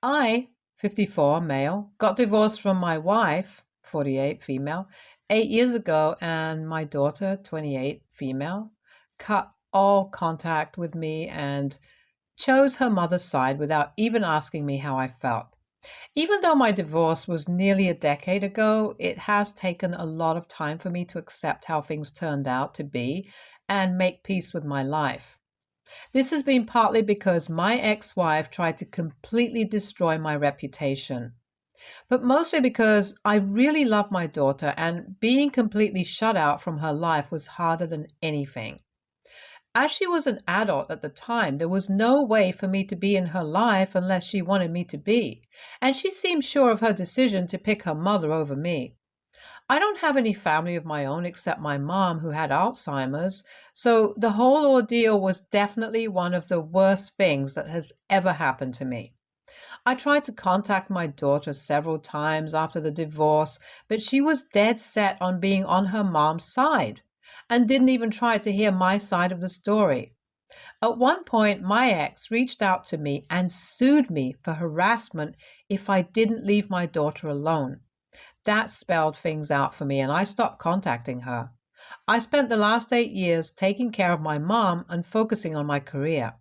I, 54, male, got divorced from my wife, 48, female, 8 years ago, and my daughter, 28, female, cut all contact with me and chose her mother's side without even asking me how I felt. Even though my divorce was nearly a decade ago, it has taken a lot of time for me to accept how things turned out to be and make peace with my life. This has been partly because my ex-wife tried to completely destroy my reputation, but mostly because I really love my daughter and being completely shut out from her life was harder than anything. As she was an adult at the time, there was no way for me to be in her life unless she wanted me to be, and she seemed sure of her decision to pick her mother over me. I don't have any family of my own except my mom who had Alzheimer's, so the whole ordeal was definitely one of the worst things that has ever happened to me. I tried to contact my daughter several times after the divorce, but she was dead set on being on her mom's side and didn't even try to hear my side of the story. At one point, my ex reached out to me and sued me for harassment if I didn't leave my daughter alone. That spelled things out for me, and I stopped contacting her. I spent the last 8 years taking care of my mom and focusing on my career.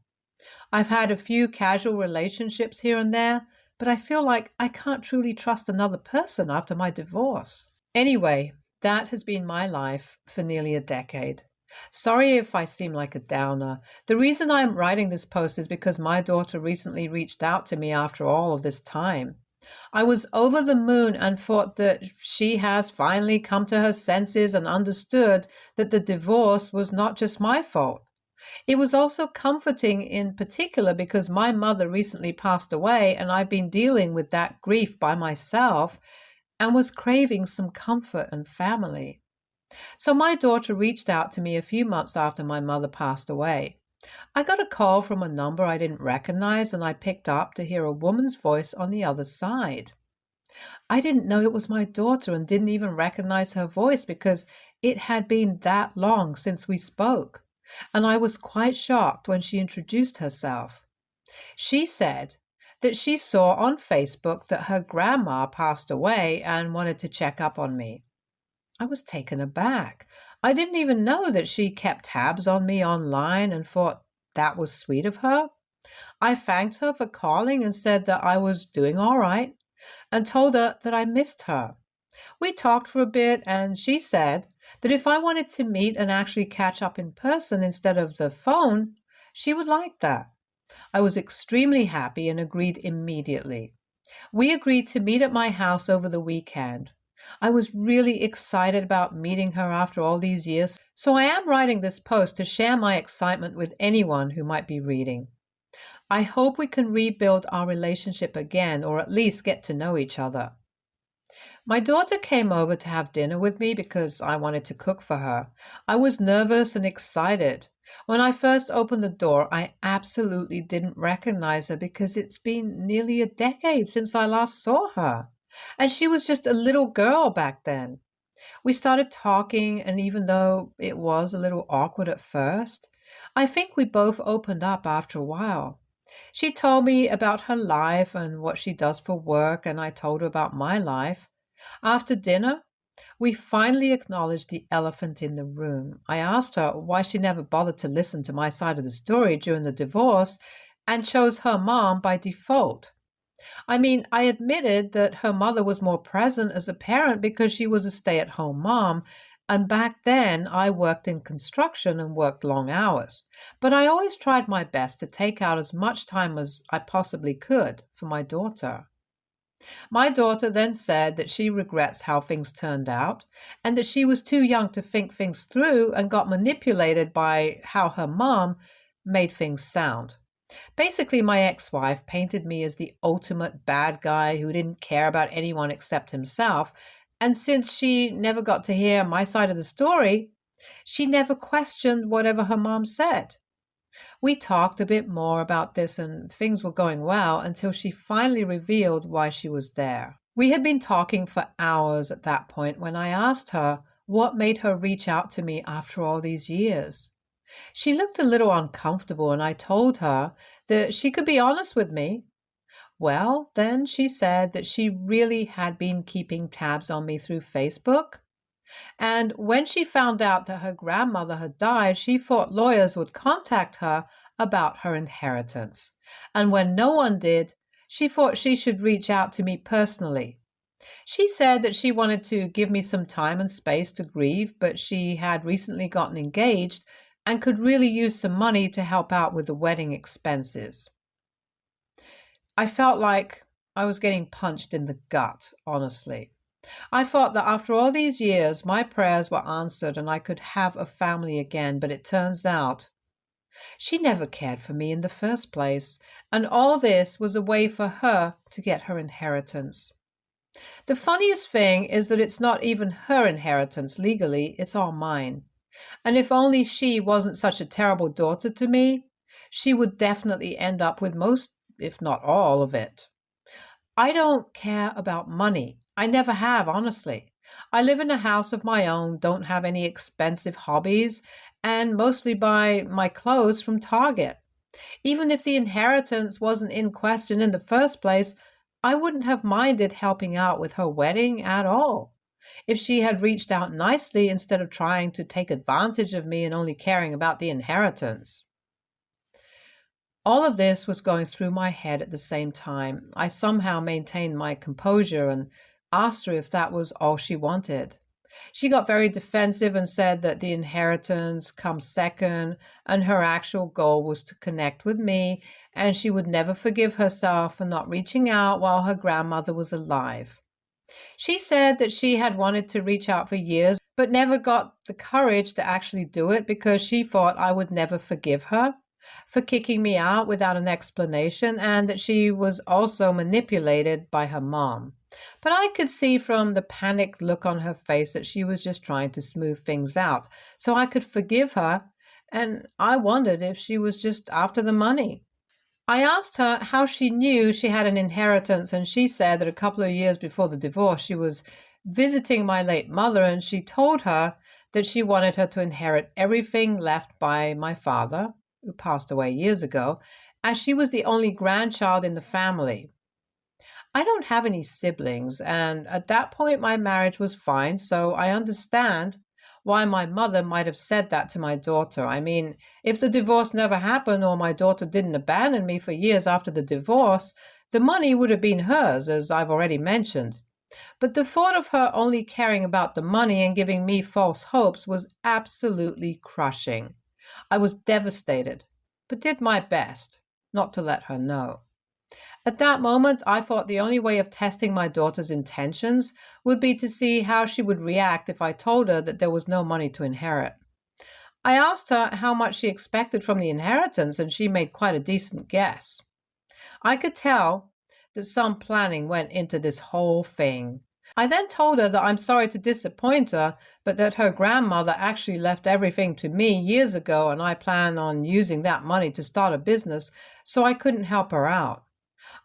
I've had a few casual relationships here and there, but I feel like I can't truly trust another person after my divorce. Anyway, that has been my life for nearly a decade. Sorry if I seem like a downer. The reason I'm writing this post is because my daughter recently reached out to me after all of this time. I was over the moon and thought that she has finally come to her senses and understood that the divorce was not just my fault. It was also comforting in particular because my mother recently passed away and I've been dealing with that grief by myself and was craving some comfort and family. So my daughter reached out to me a few months after my mother passed away. I got a call from a number I didn't recognize, and I picked up to hear a woman's voice on the other side. I didn't know it was my daughter and didn't even recognize her voice because it had been that long since we spoke, and I was quite shocked when she introduced herself. She said that she saw on Facebook that her grandma passed away and wanted to check up on me. I was taken aback. I didn't even know that she kept tabs on me online and thought that was sweet of her. I thanked her for calling and said that I was doing all right and told her that I missed her. We talked for a bit and she said that if I wanted to meet and actually catch up in person instead of the phone, she would like that. I was extremely happy and agreed immediately. We agreed to meet at my house over the weekend. I was really excited about meeting her after all these years, so I am writing this post to share my excitement with anyone who might be reading. I hope we can rebuild our relationship again, or at least get to know each other. My daughter came over to have dinner with me because I wanted to cook for her. I was nervous and excited. When I first opened the door, I absolutely didn't recognize her because it's been nearly a decade since I last saw her. And she was just a little girl back then. We started talking, and even though it was a little awkward at first, I think we both opened up after a while. She told me about her life and what she does for work, and I told her about my life. After dinner, we finally acknowledged the elephant in the room. I asked her why she never bothered to listen to my side of the story during the divorce and chose her mom by default. I mean, I admitted that her mother was more present as a parent because she was a stay-at-home mom, and back then I worked in construction and worked long hours. But I always tried my best to take out as much time as I possibly could for my daughter. My daughter then said that she regrets how things turned out and that she was too young to think things through and got manipulated by how her mom made things sound. Basically, my ex-wife painted me as the ultimate bad guy who didn't care about anyone except himself, and since she never got to hear my side of the story, she never questioned whatever her mom said. We talked a bit more about this and things were going well until she finally revealed why she was there. We had been talking for hours at that point when I asked her what made her reach out to me after all these years. She looked a little uncomfortable and I told her that she could be honest with me. Well, then she said that she really had been keeping tabs on me through Facebook. And when she found out that her grandmother had died, she thought lawyers would contact her about her inheritance. And when no one did, she thought she should reach out to me personally. She said that she wanted to give me some time and space to grieve, but she had recently gotten engaged and could really use some money to help out with the wedding expenses. I felt like I was getting punched in the gut, honestly. I thought that after all these years, my prayers were answered and I could have a family again, but it turns out she never cared for me in the first place, and all this was a way for her to get her inheritance. The funniest thing is that it's not even her inheritance legally, it's all mine. And if only she wasn't such a terrible daughter to me, she would definitely end up with most, if not all, of it. I don't care about money. I never have, honestly. I live in a house of my own, don't have any expensive hobbies, and mostly buy my clothes from Target. Even if the inheritance wasn't in question in the first place, I wouldn't have minded helping out with her wedding at all. If she had reached out nicely instead of trying to take advantage of me and only caring about the inheritance. All of this was going through my head at the same time. I somehow maintained my composure and asked her if that was all she wanted. She got very defensive and said that the inheritance comes second and her actual goal was to connect with me, and she would never forgive herself for not reaching out while her grandmother was alive. She said that she had wanted to reach out for years but never got the courage to actually do it because she thought I would never forgive her for kicking me out without an explanation, and that she was also manipulated by her mom. But I could see from the panicked look on her face that she was just trying to smooth things out so I could forgive her, and I wondered if she was just after the money. I asked her how she knew she had an inheritance, and she said that a couple of years before the divorce she was visiting my late mother, and she told her that she wanted her to inherit everything left by my father, who passed away years ago, as she was the only grandchild in the family. I don't have any siblings, and at that point my marriage was fine, so I understand why my mother might have said that to my daughter. I mean, if the divorce never happened or my daughter didn't abandon me for years after the divorce, the money would have been hers, as I've already mentioned. But the thought of her only caring about the money and giving me false hopes was absolutely crushing. I was devastated, but did my best not to let her know. At that moment, I thought the only way of testing my daughter's intentions would be to see how she would react if I told her that there was no money to inherit. I asked her how much she expected from the inheritance, and she made quite a decent guess. I could tell that some planning went into this whole thing. I then told her that I'm sorry to disappoint her, but that her grandmother actually left everything to me years ago, and I plan on using that money to start a business, so I couldn't help her out.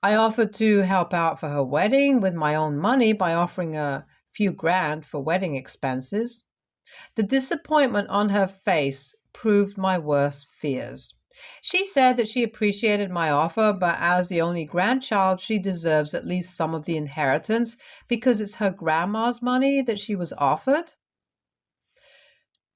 I offered to help out for her wedding with my own money by offering a few grand for wedding expenses. The disappointment on her face proved my worst fears. She said that she appreciated my offer, but as the only grandchild, she deserves at least some of the inheritance because it's her grandma's money that she was offered.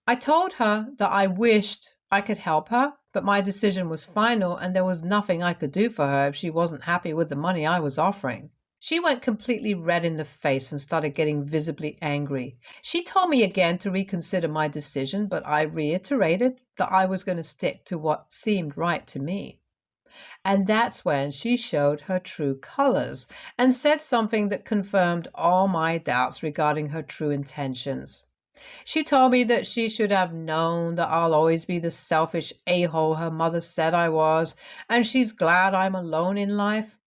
I told her that I wished I could help her, but my decision was final and there was nothing I could do for her if she wasn't happy with the money I was offering. She went completely red in the face and started getting visibly angry. She told me again to reconsider my decision, but I reiterated that I was going to stick to what seemed right to me. And that's when she showed her true colors and said something that confirmed all my doubts regarding her true intentions. She told me that she should have known that I'll always be the selfish a-hole her mother said I was, and she's glad I'm alone in life.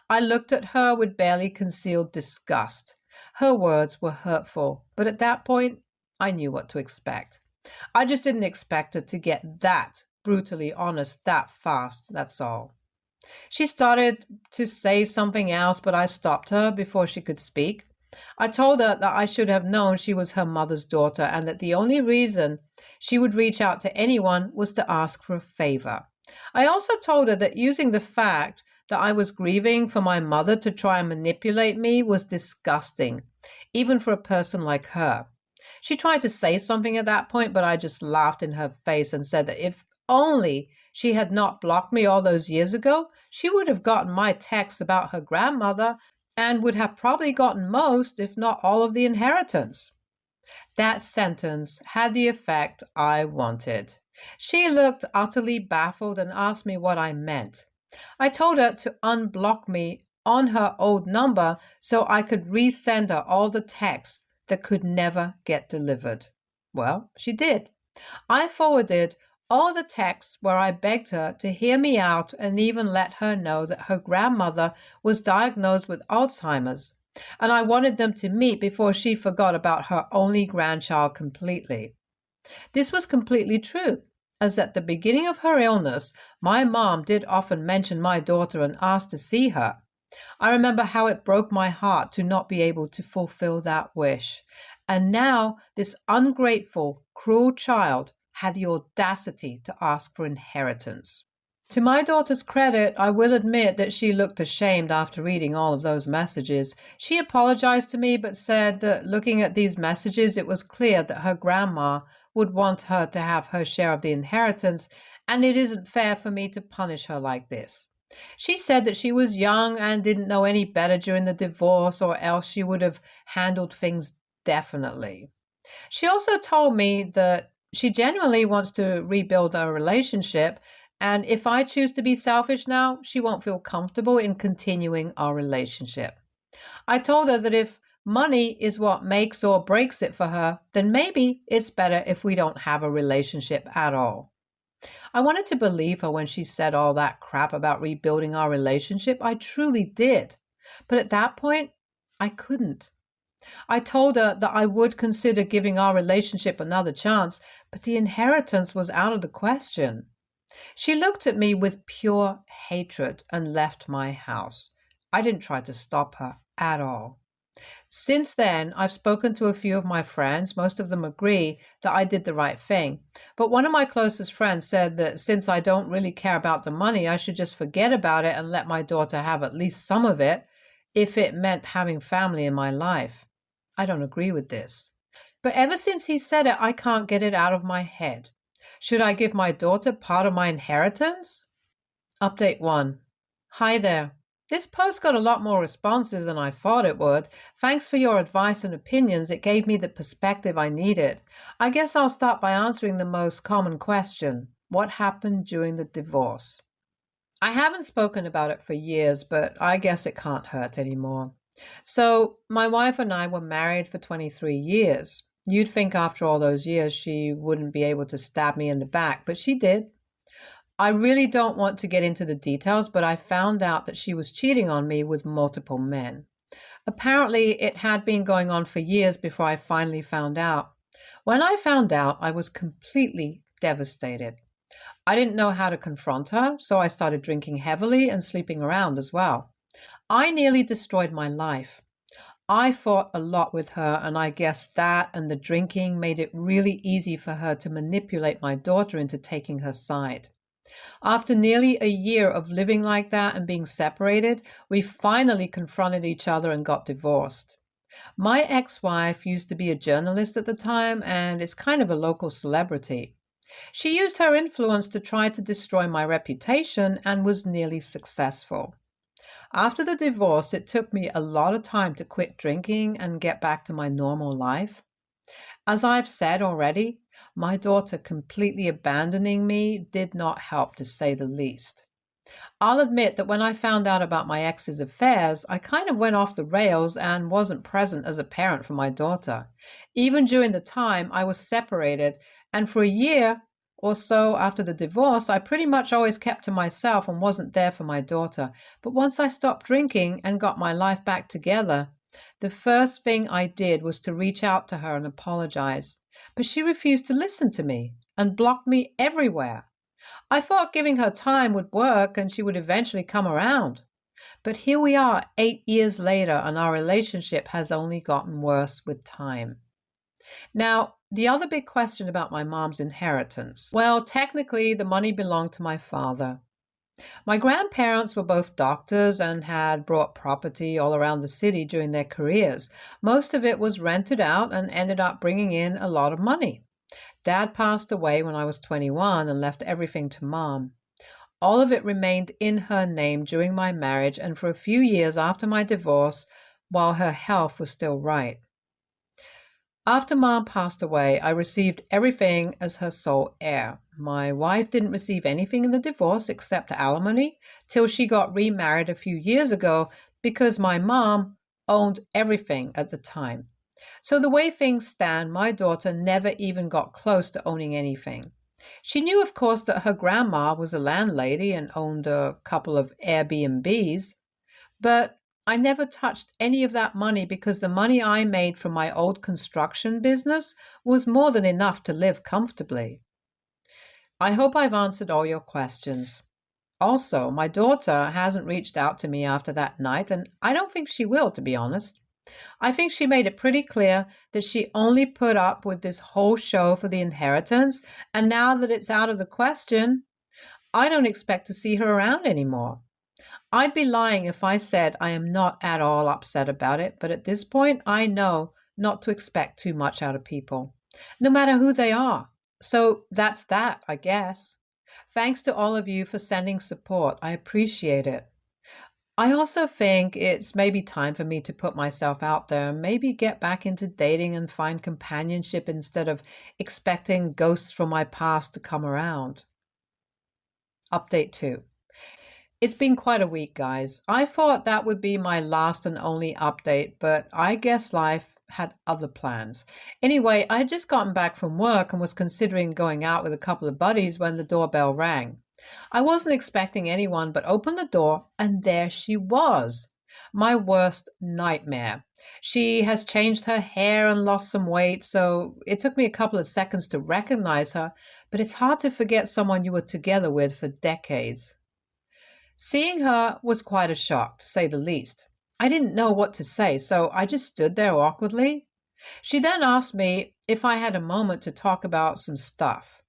I looked at her with barely concealed disgust. Her words were hurtful, but at that point, I knew what to expect. I just didn't expect her to get that brutally honest that fast, that's all. She started to say something else, but I stopped her before she could speak. I told her that I should have known she was her mother's daughter and that the only reason she would reach out to anyone was to ask for a favor. I also told her that using the fact that I was grieving for my mother to try and manipulate me was disgusting, even for a person like her. She tried to say something at that point, but I just laughed in her face and said that if only she had not blocked me all those years ago, she would have gotten my texts about her grandmother and would have probably gotten most, if not all, of the inheritance. That sentence had the effect I wanted. She looked utterly baffled and asked me what I meant. I told her to unblock me on her old number so I could resend her all the texts that could never get delivered. Well, she did. I forwarded all the texts where I begged her to hear me out and even let her know that her grandmother was diagnosed with Alzheimer's, and I wanted them to meet before she forgot about her only grandchild completely. This was completely true, as at the beginning of her illness, my mom did often mention my daughter and ask to see her. I remember how it broke my heart to not be able to fulfill that wish. And now this ungrateful, cruel child had the audacity to ask for inheritance. To my daughter's credit, I will admit that she looked ashamed after reading all of those messages. She apologized to me, but said that looking at these messages, it was clear that her grandma would want her to have her share of the inheritance, and it isn't fair for me to punish her like this. She said that she was young and didn't know any better during the divorce, or else she would have handled things differently. She also told me that she genuinely wants to rebuild our relationship, and if I choose to be selfish now, she won't feel comfortable in continuing our relationship. I told her that if money is what makes or breaks it for her, then maybe it's better if we don't have a relationship at all. I wanted to believe her when she said all that crap about rebuilding our relationship. I truly did. But at that point, I couldn't. I told her that I would consider giving our relationship another chance, but the inheritance was out of the question. She looked at me with pure hatred and left my house. I didn't try to stop her at all. Since then, I've spoken to a few of my friends. Most of them agree that I did the right thing. But one of my closest friends said that since I don't really care about the money, I should just forget about it and let my daughter have at least some of it if it meant having family in my life. I don't agree with this. But ever since he said it, I can't get it out of my head. Should I give my daughter part of my inheritance? Update 1. Hi there. This post got a lot more responses than I thought it would. Thanks for your advice and opinions. It gave me the perspective I needed. I guess I'll start by answering the most common question. What happened during the divorce? I haven't spoken about it for years, but I guess it can't hurt anymore. So, my wife and I were married for 23 years. You'd think after all those years she wouldn't be able to stab me in the back, but she did. I really don't want to get into the details, but I found out that she was cheating on me with multiple men. Apparently, it had been going on for years before I finally found out. When I found out, I was completely devastated. I didn't know how to confront her, so I started drinking heavily and sleeping around as well. I nearly destroyed my life. I fought a lot with her, and I guess that and the drinking made it really easy for her to manipulate my daughter into taking her side. After nearly a year of living like that and being separated, we finally confronted each other and got divorced. My ex-wife used to be a journalist at the time and is kind of a local celebrity. She used her influence to try to destroy my reputation and was nearly successful. After the divorce, it took me a lot of time to quit drinking and get back to my normal life. As I've said already, my daughter completely abandoning me did not help, to say the least. I'll admit that when I found out about my ex's affairs, I kind of went off the rails and wasn't present as a parent for my daughter. Even during the time I was separated, and for a year or so after the divorce, I pretty much always kept to myself and wasn't there for my daughter. But once I stopped drinking and got my life back together, the first thing I did was to reach out to her and apologize. But she refused to listen to me and blocked me everywhere. I thought giving her time would work and she would eventually come around. But here we are 8 years later, and our relationship has only gotten worse with time. Now, the other big question about my mom's inheritance. Well, technically, the money belonged to my father. My grandparents were both doctors and had brought property all around the city during their careers. Most of it was rented out and ended up bringing in a lot of money. Dad passed away when I was 21 and left everything to Mom. All of it remained in her name during my marriage and for a few years after my divorce while her health was still right. After Mom passed away, I received everything as her sole heir. My wife didn't receive anything in the divorce except alimony till she got remarried a few years ago because my mom owned everything at the time. So the way things stand, my daughter never even got close to owning anything. She knew, of course, that her grandma was a landlady and owned a couple of Airbnbs, but I never touched any of that money because the money I made from my old construction business was more than enough to live comfortably. I hope I've answered all your questions. Also, my daughter hasn't reached out to me after that night, and I don't think she will, to be honest. I think she made it pretty clear that she only put up with this whole show for the inheritance, and now that it's out of the question, I don't expect to see her around anymore. I'd be lying if I said I am not at all upset about it, but at this point, I know not to expect too much out of people, no matter who they are. So that's that, I guess. Thanks to all of you for sending support. I appreciate it. I also think it's maybe time for me to put myself out there and maybe get back into dating and find companionship instead of expecting ghosts from my past to come around. Update 2. It's been quite a week, guys. I thought that would be my last and only update, but I guess life had other plans. Anyway, I had just gotten back from work and was considering going out with a couple of buddies when the doorbell rang. I wasn't expecting anyone, but opened the door, and there she was. My worst nightmare. She has changed her hair and lost some weight, so it took me a couple of seconds to recognize her, but it's hard to forget someone you were together with for decades. Seeing her was quite a shock, to say the least. I didn't know what to say, so I just stood there awkwardly. She then asked me if I had a moment to talk about some stuff.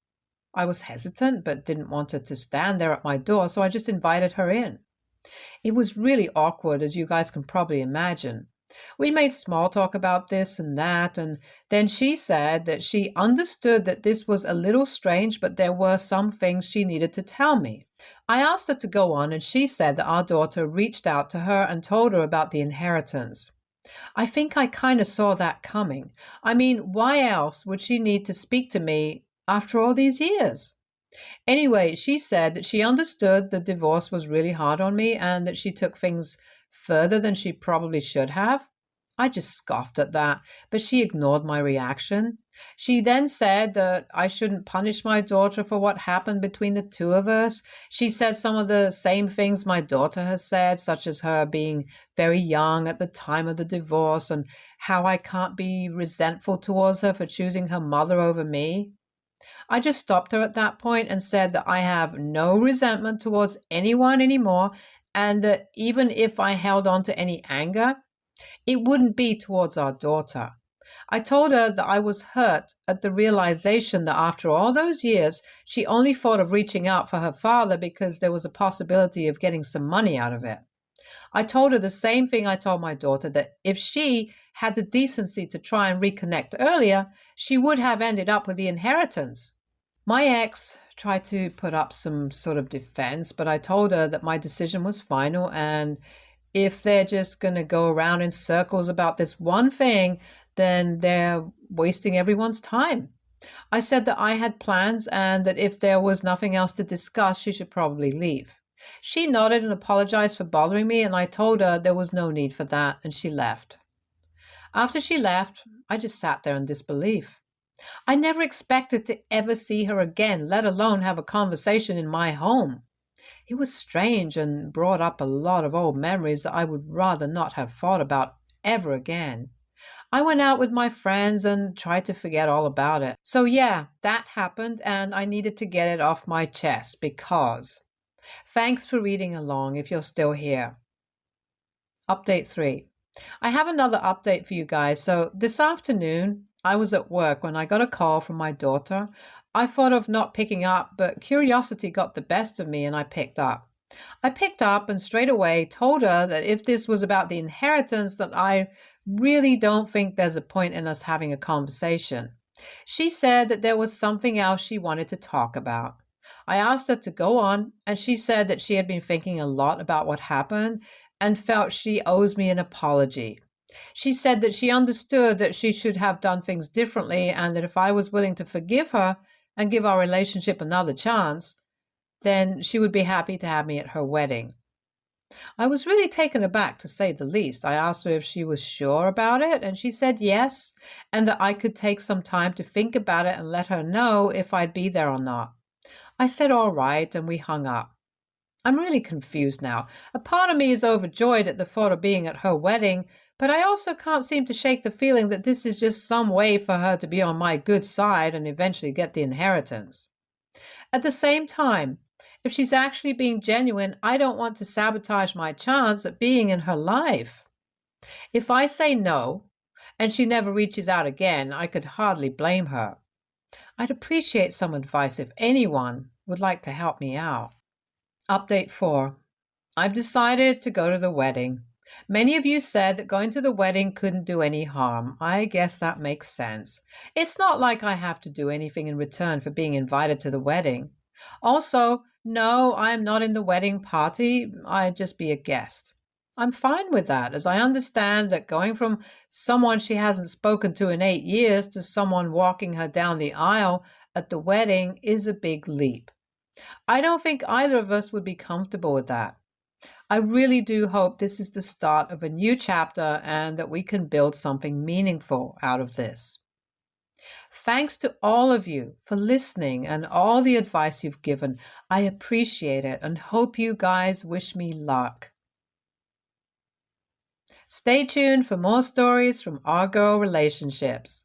I was hesitant, but didn't want her to stand there at my door, so I just invited her in. It was really awkward, as you guys can probably imagine. We made small talk about this and that, and then she said that she understood that this was a little strange, but there were some things she needed to tell me. I asked her to go on, and she said that our daughter reached out to her and told her about the inheritance. I think I kind of saw that coming. I mean, why else would she need to speak to me after all these years? Anyway, she said that she understood the divorce was really hard on me and that she took things further than she probably should have. I just scoffed at that, but she ignored my reaction. She then said that I shouldn't punish my daughter for what happened between the two of us. She said some of the same things my daughter has said, such as her being very young at the time of the divorce and how I can't be resentful towards her for choosing her mother over me. I just stopped her at that point and said that I have no resentment towards anyone anymore, and that even if I held on to any anger, it wouldn't be towards our daughter. I told her that I was hurt at the realization that after all those years, she only thought of reaching out for her father because there was a possibility of getting some money out of it. I told her the same thing I told my daughter, that if she had the decency to try and reconnect earlier, she would have ended up with the inheritance. My ex tried to put up some sort of defense, but I told her that my decision was final, and if they're just going to go around in circles about this one thing, then they're wasting everyone's time. I said that I had plans and that if there was nothing else to discuss, she should probably leave. She nodded and apologized for bothering me, and I told her there was no need for that, and she left. After she left, I just sat there in disbelief. I never expected to ever see her again, let alone have a conversation in my home. It was strange and brought up a lot of old memories that I would rather not have thought about ever again. I went out with my friends and tried to forget all about it. So yeah, that happened, and I needed to get it off my chest because... Thanks for reading along if you're still here. Update 3. I have another update for you guys. So this afternoon, I was at work when I got a call from my daughter. I thought of not picking up, but curiosity got the best of me and I picked up. I picked up and straight away told her that if this was about the inheritance, that I really don't think there's a point in us having a conversation. She said that there was something else she wanted to talk about. I asked her to go on, and she said that she had been thinking a lot about what happened and felt she owes me an apology. She said that she understood that she should have done things differently and that if I was willing to forgive her and give our relationship another chance, then she would be happy to have me at her wedding. I was really taken aback, to say the least. I asked her if she was sure about it, and she said yes, and that I could take some time to think about it and let her know if I'd be there or not. I said all right, and we hung up. I'm really confused now. A part of me is overjoyed at the thought of being at her wedding, but I also can't seem to shake the feeling that this is just some way for her to be on my good side and eventually get the inheritance. At the same time, if she's actually being genuine, I don't want to sabotage my chance at being in her life. If I say no, and she never reaches out again, I could hardly blame her. I'd appreciate some advice if anyone would like to help me out. Update 4. I've decided to go to the wedding. Many of you said that going to the wedding couldn't do any harm. I guess that makes sense. It's not like I have to do anything in return for being invited to the wedding. Also, no, I am not in the wedding party. I'd just be a guest. I'm fine with that, as I understand that going from someone she hasn't spoken to in 8 years to someone walking her down the aisle at the wedding is a big leap. I don't think either of us would be comfortable with that. I really do hope this is the start of a new chapter and that we can build something meaningful out of this. Thanks to all of you for listening and all the advice you've given. I appreciate it and hope you guys wish me luck. Stay tuned for more stories from our girl relationships.